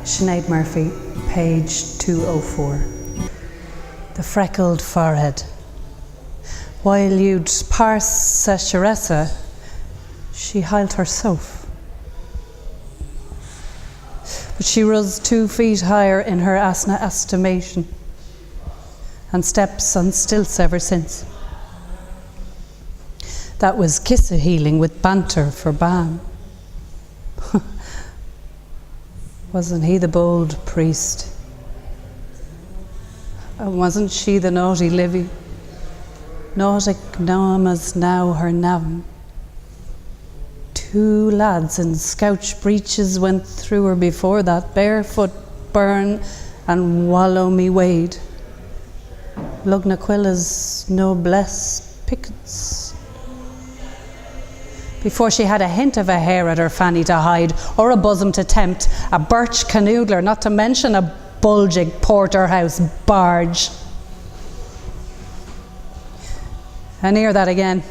Sinead Murphy, page 204. The freckled forehead. While you'd parse sa Sharessa, she hilt herself. But she rose 2 feet higher in her asna estimation, and steps on stilts ever since. That was kissa healing with banter for balm. Wasn't he the bold priest? And wasn't she the naughty Livy? Nautic Namas now her navm. 2 lads in scouch breeches went through her before that, barefoot burn and wallow me wade. Lugnaquilla's noblesse pickets. Before she had a hint of a hair at her fanny to hide, or a bosom to tempt, a birch canoodler, not to mention a bulging porterhouse barge. And hear that again.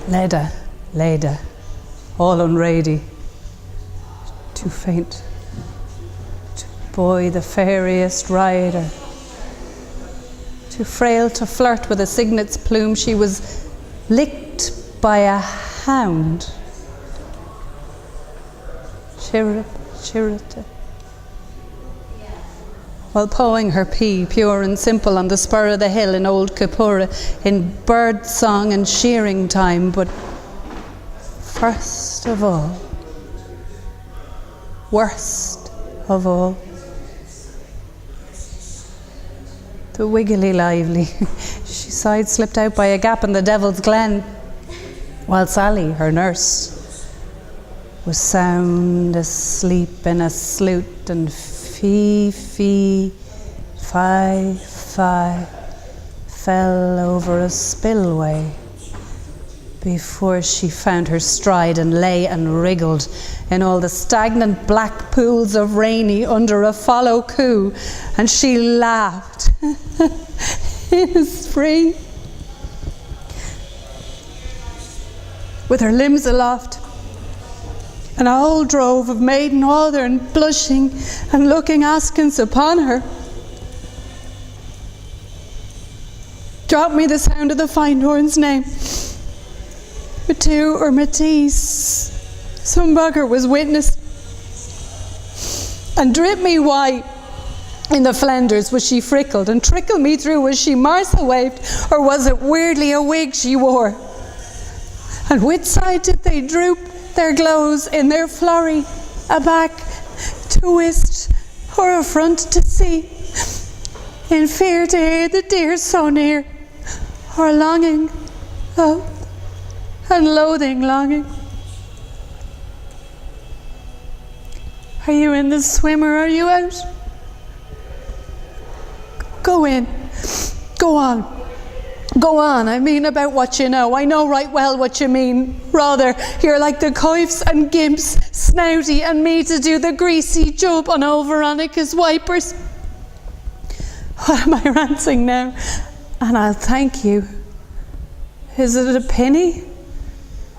Leda, Leda, all unready, too faint, too boy the fairiest rider, too frail to flirt with a cygnet's plume. She was licked by a hound. Chirrita. While pawing her pea, pure and simple, on the spur of the hill in old Kapura, in bird song and shearing time. But first of all, worst of all, the wiggly lively. She side-slipped out by a gap in the Devil's Glen, while Sally, her nurse, was sound asleep in a sloot, and fee, fi, fell over a spillway before she found her stride and lay and wriggled in all the stagnant black pools of rainy under a follow coo, and she laughed in a spring with her limbs aloft, and a whole drove of maiden water and blushing and looking askance upon her. Drop me the sound of the Findhorn's name. Matu or Matisse, some bugger was witness. And drip me why in the Flanders was she frickled, and trickle me through was she Martha waved, or was it weirdly a wig she wore? And which side did they droop their glows in their flurry, a back to wist or a front to see, in fear to hear the dear so near, or longing, oh, and loathing longing? Are you in the swim or are you out? Go in, go on. Go on, I mean about what you know. I know right well what you mean. Rather, you're like the coifs and gimps, snouty, and me to do the greasy job on old Veronica's wipers. What am I ranting now? And I'll thank you. Is it a penny?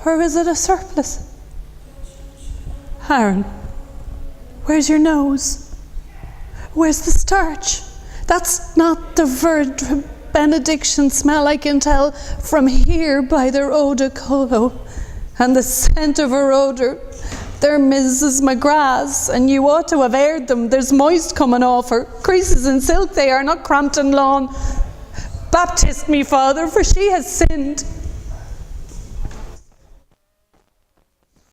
Or is it a surplus? Aaron, where's your nose? Where's the starch? That's not the verd benediction smell, I can tell from here by their eau de colo, and the scent of her odour. They're Mrs. McGrath's, and you ought to have aired them. There's moist coming off her. Creases in silk they are, not Crampton lawn. Baptist me, Father, for she has sinned.